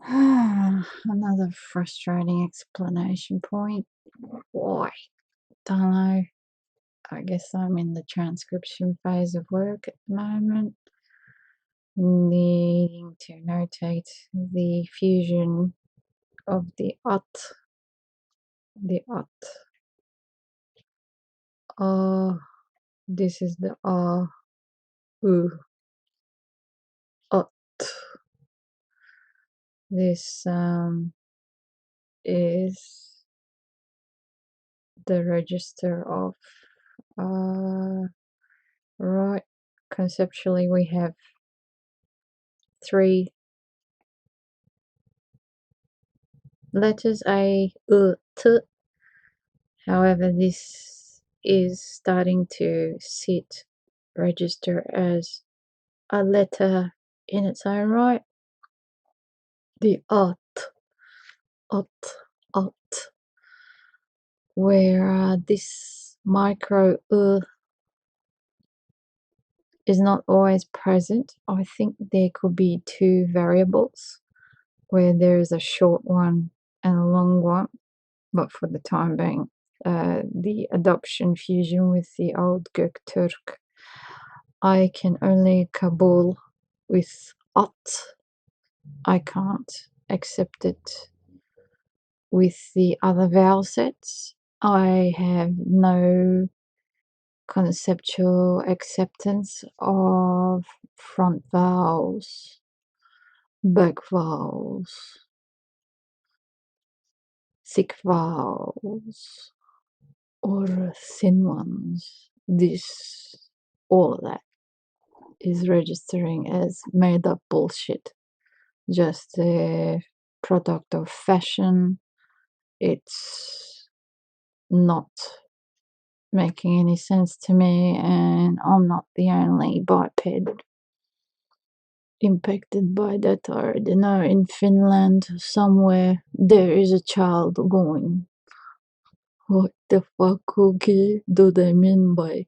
Another frustrating explanation point. Why? Don't know. I guess I'm in the transcription phase of work at the moment, needing to notate the fusion of the ut, this is the u, ut. This is the register of right. Conceptually, we have 3 letters a, t. However, this is starting to register as a letter in its own right. The ut, where this micro is not always present. I think there could be 2 variables where there is a short one and a long one, but for the time being, the adoption fusion with the old Göktürk, I can only Kabul with ut. I can't accept it with the other vowel sets. I have no conceptual acceptance of front vowels, back vowels, thick vowels, or thin ones. All of that is registering as made up bullshit. Just a product of fashion. It's not making any sense to me, and I'm not the only biped impacted by that. I already know in Finland somewhere there is a child going, what the fuck, okay, do they mean by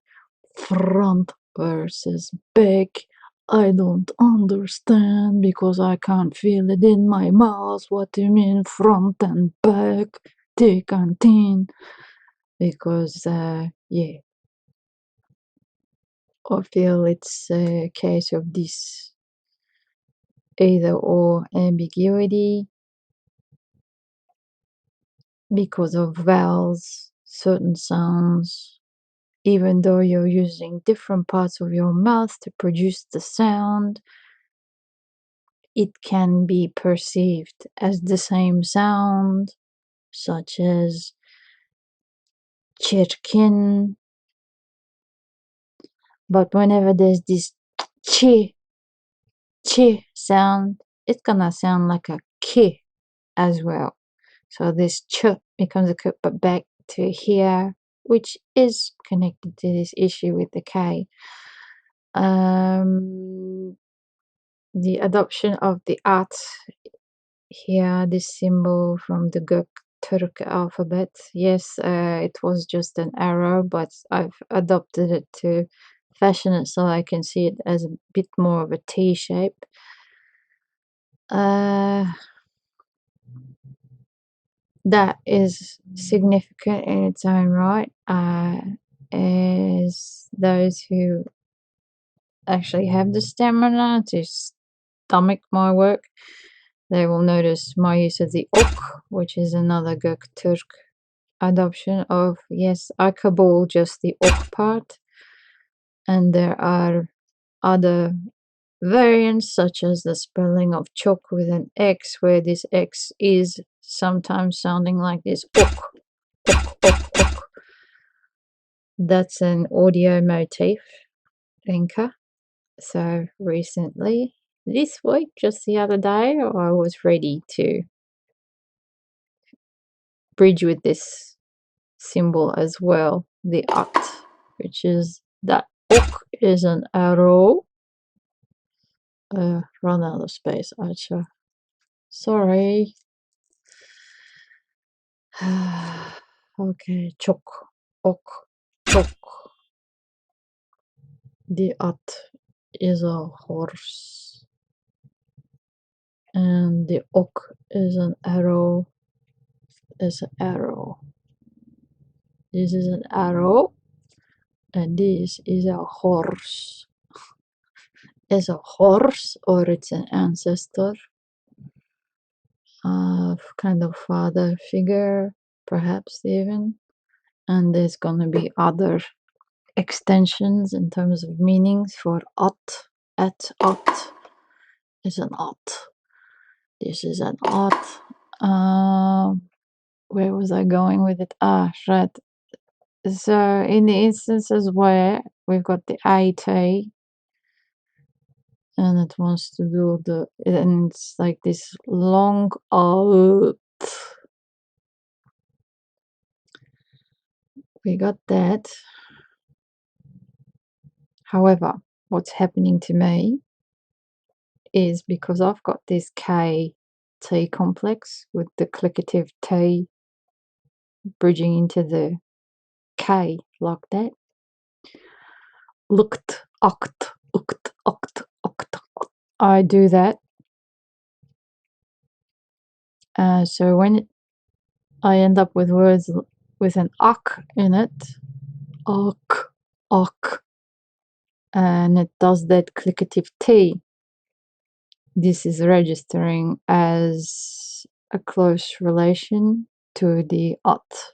front versus back? I don't understand because I can't feel it in my mouth. What do you mean front and back, thick and thin? Because yeah, I feel it's a case of this either or ambiguity because of vowels, certain sounds, even though you're using different parts of your mouth to produce the sound, it can be perceived as the same sound, such as çirkin. But whenever there's this ch sound, it's gonna sound like a k as well. So this ch becomes a k, but back to here, which is connected to this issue with the k. The adoption of the at here, this symbol from the Göktürk alphabet. Yes, it was just an arrow, but I've adopted it to fashion it so I can see it as a bit more of a T shape. That is significant in its own right, as those who actually have the stamina to stomach my work, they will notice my use of the ok, which is another Göktürk adoption of, yes, I Kabul just the ok part, and there are other variants such as the spelling of chok with an X, where this X is sometimes sounding like this ok, ok, ok, ok. That's an audio motif, Enka. So recently, this week, just the other day, I was ready to bridge with this symbol as well, the at, which is that ok is an arrow. Run out of space, Archer. Sorry. Okay, chok, ok, chok. The at is a horse. and the ok is an arrow. Is an arrow. This is an arrow, and this is a horse. Is a horse, or it's an ancestor, kind of father figure, perhaps even. And there's gonna be other extensions in terms of meanings for at is an at. This is an at. Where was I going with it? Right. So in the instances where we've got the AT and it wants to do and it's like this long out. We got that. However, what's happening to me is because I've got this K-T complex with the clicative T bridging into the K like that. Looked, oct, ukt, oct, oct. I do that. So when I end up with words with an ak in it, ok, and it does that clicative T, this is registering as a close relation to the at,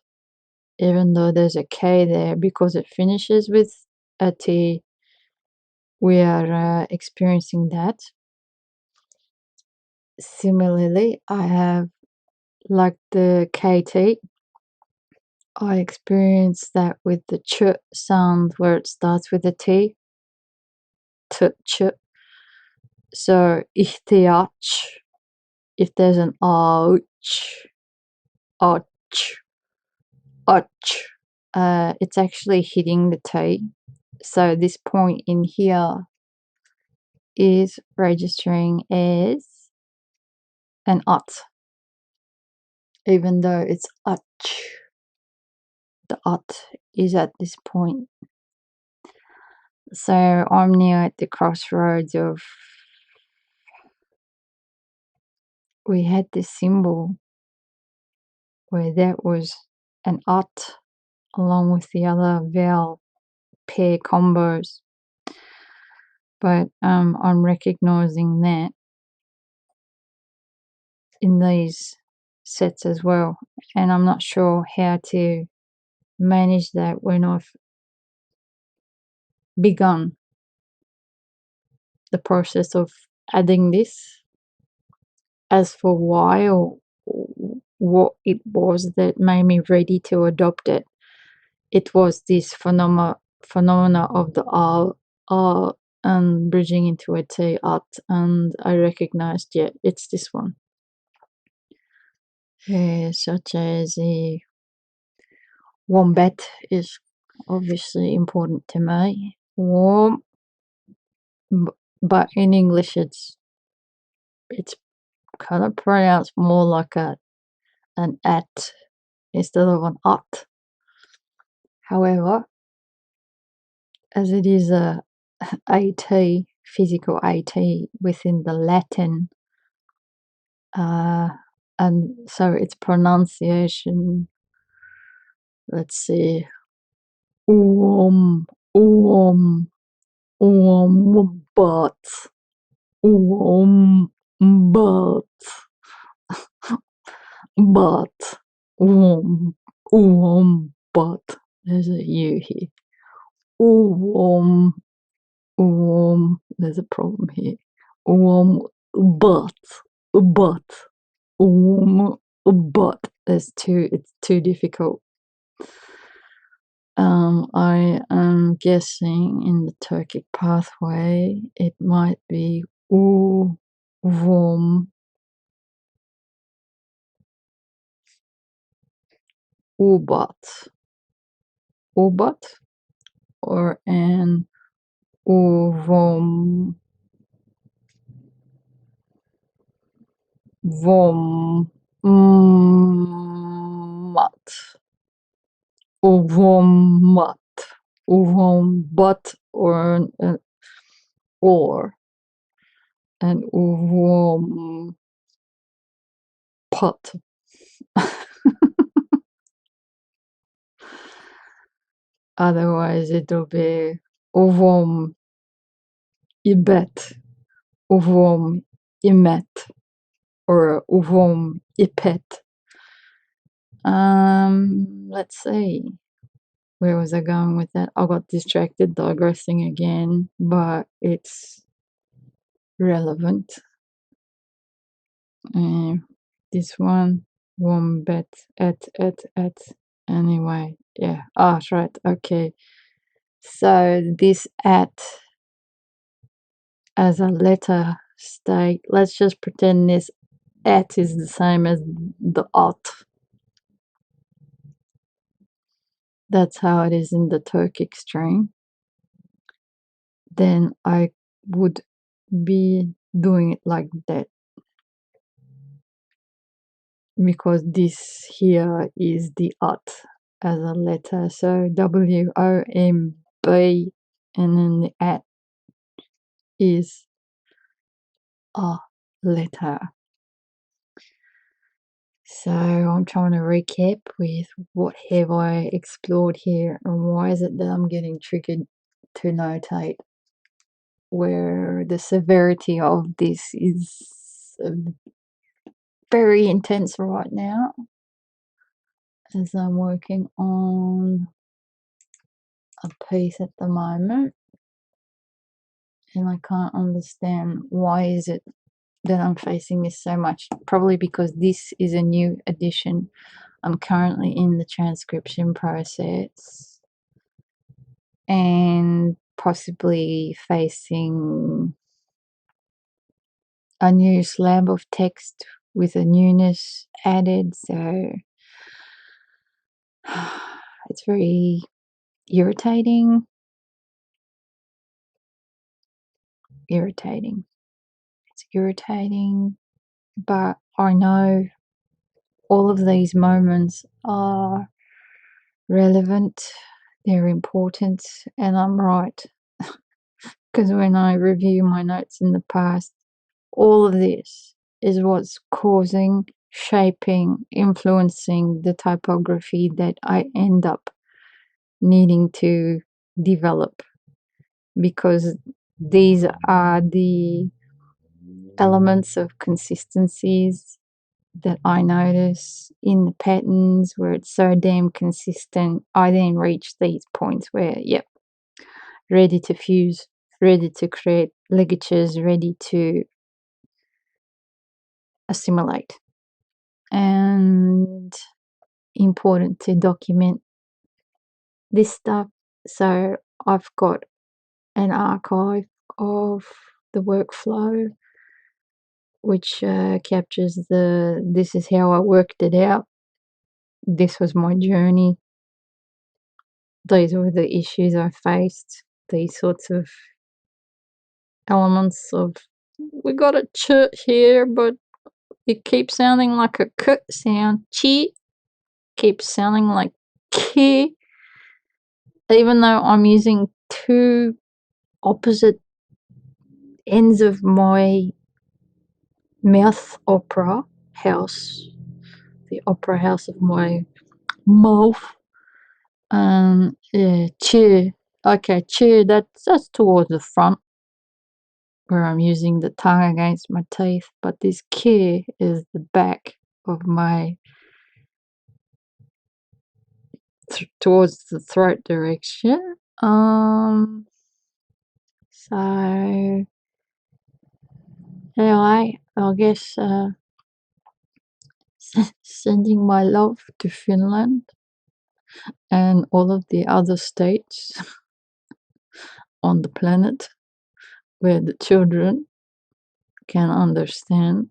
even though there's a K there, because it finishes with a T. We are experiencing that. Similarly, I have like the KT. I experience that with the ch sound where it starts with a T. Ch. So ihtiyac, if there's an ouch, ouch, ouch, it's actually hitting the T. So this point in here is registering as an at, even though it's ach. The at is at this point. So I'm now at the crossroads of, we had this symbol where that was an at along with the other vowel pair combos. But I'm recognizing that in these sets as well. And I'm not sure how to manage that when I've begun the process of adding this. As for why or what it was that made me ready to adopt it, it was this phenomena of the R and bridging into a T at, and I recognized, yeah, it's this one. Such as a wombat is obviously important to me. Warm, but in English it's kind of pronounced more like an at instead of an at. However, as it is a AT, physical AT within the Latin, and so its pronunciation, let's see, wombat, wombat, but, wombat, there's a U here, there's a problem here, but, it's too difficult. I am guessing in the Turkic pathway it might be ubat, or an uvom, mat, uvombat, or an uvom pot. Otherwise it'll be ovom ibet, ovom imet, or ovom ipet. Let's see. Where was I going with that? I got distracted, digressing again, but it's relevant. This one, wombat, at. Anyway, yeah. Oh, right. Okay. So this at as a letter state, let's just pretend this at is the same as the ot. That's how it is in the turkic string. Then I would be doing it like that, because this here is the ot as a letter. So WOMB, and then the at is a letter. So I'm trying to recap with what have I explored here, and why is it that I'm getting triggered to notate where the severity of this is very intense right now, as I'm working on a piece at the moment, and I can't understand why is it that I'm facing this so much. Probably because this is a new edition. I'm currently in the transcription process and possibly facing a new slab of text with a newness added. So it's very irritating. It's irritating, but I know all of these moments are relevant, they're important, and I'm right. Because when I review my notes in the past, all of this is what's causing, shaping, influencing the typography that I end up needing to develop, because these are the elements of consistencies that I notice in the patterns where it's so damn consistent. I then reach these points where, yep, ready to fuse, ready to create ligatures, ready to assimilate. And important to document this stuff. So I've got an archive of the workflow which captures this is how I worked it out, this was my journey, these were the issues I faced, these sorts of elements of, we got a ch here, but it keeps sounding like a k sound, chi keeps sounding like ki, even though I'm using two opposite ends of my mouth opera house, the opera house of my mouth. Yeah, cheer. Okay, cheer, that's towards the front where I'm using the tongue against my teeth, but this ki is the back of my towards the throat direction. So anyway, I guess sending my love to Finland and all of the other states on the planet where the children can understand.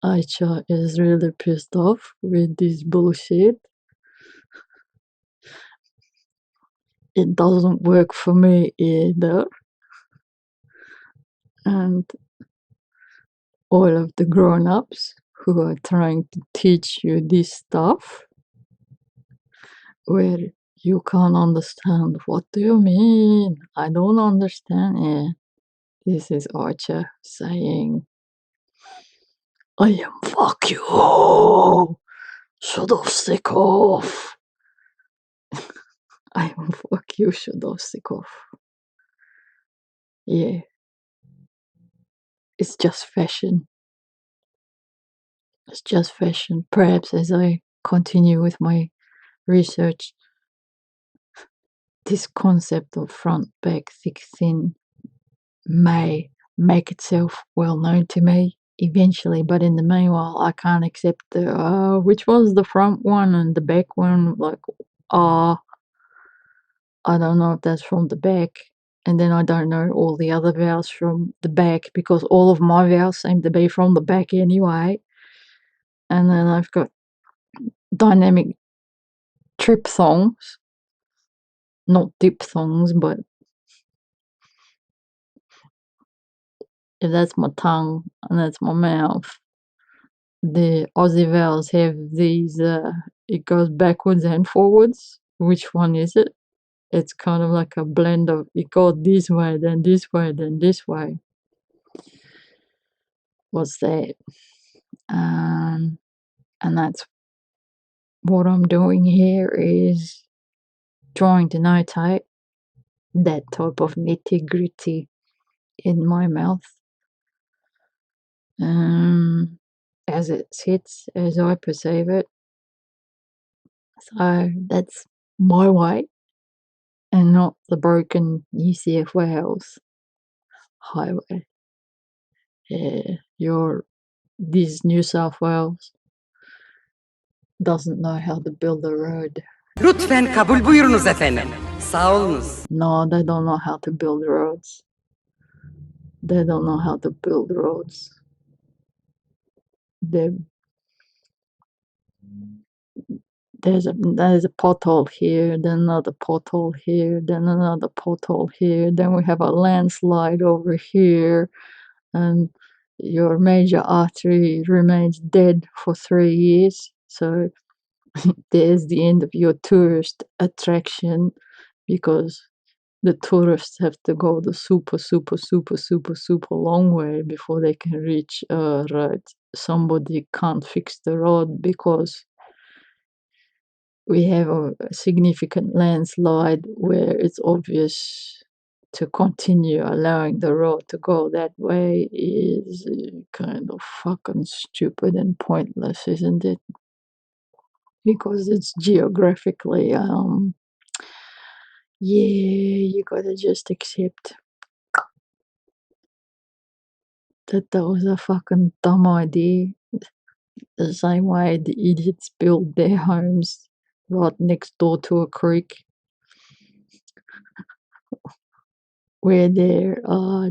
Aicha is really pissed off with this bullshit. It doesn't work for me either. And all of the grown-ups who are trying to teach you this stuff, where you can't understand, what do you mean? I don't understand. Yeah, this is Archer saying, I am fuck you. Shut off, stick off. I am fuck you, shut off, stick off. Yeah. It's just fashion. It's just fashion. Perhaps as I continue with my research, this concept of front, back, thick, thin may make itself well known to me eventually, but in the meanwhile, I can't accept the which was the front one and the back one. Like, I don't know if that's from the back, and then I don't know all the other vowels from the back because all of my vowels seem to be from the back anyway. And then I've got dynamic triphthongs, not diphthongs, but if that's my tongue and that's my mouth, the Aussie vowels have these, it goes backwards and forwards. Which one is it? It's kind of like a blend of it goes this way, then this way, then this way. What's that? And that's what I'm doing here is trying to notate that type of nitty-gritty in my mouth. As it sits, as I perceive it. So that's my way and not the broken New South Wales highway. Yeah, this New South Wales doesn't know how to build a road. Lütfen kabul buyurunuz efendim. Sağ olunuz. No, they don't know how to build roads. They don't know how to build roads. There's a pothole here, then another pothole here, then another pothole here, then we have a landslide over here, and your major artery remains dead for 3 years. So there's the end of your tourist attraction because the tourists have to go the super long way before they can reach a road. Somebody can't fix the road because we have a significant landslide where it's obvious to continue allowing the road to go that way is kind of fucking stupid and pointless, isn't it? Because it's geographically, you gotta just accept that was a fucking dumb idea. The same way the idiots build their homes right next door to a creek where there are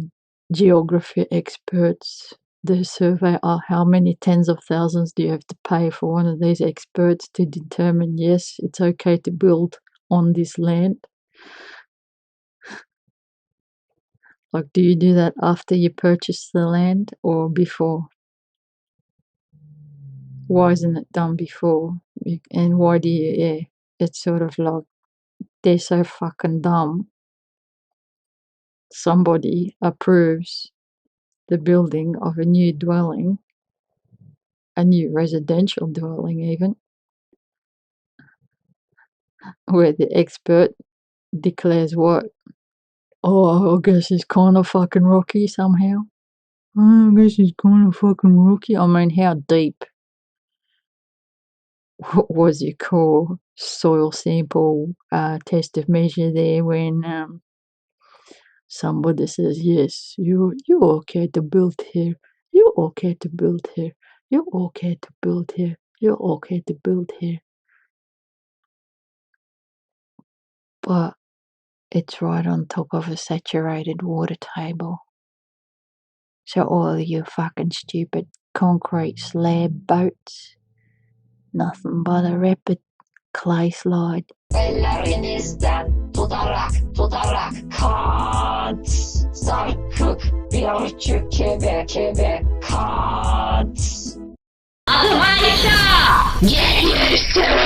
geography experts. They survey how many tens of thousands do you have to pay for one of these experts to determine, yes, it's okay to build on this land. Like, do you do that after you purchase the land or before? Why isn't it done before? And why do you, it's sort of like, they're so fucking dumb. Somebody approves the building of a new dwelling, a new residential dwelling even, where the expert declares what? Oh, I guess it's kind of fucking rocky somehow. I guess it's kind of fucking rocky. I mean, how deep? What was your core soil sample test of measure there when somebody says, yes, you're okay to build here, you're okay to build here, you're okay to build here, you're okay to build here. But it's right on top of a saturated water table. So all of you fucking stupid concrete slab boats, nothing but a rapid clay slide. Ellerinizden tutarak kat. Sarkık bir kebe kat. Adım Ayşe. Geliyorsun.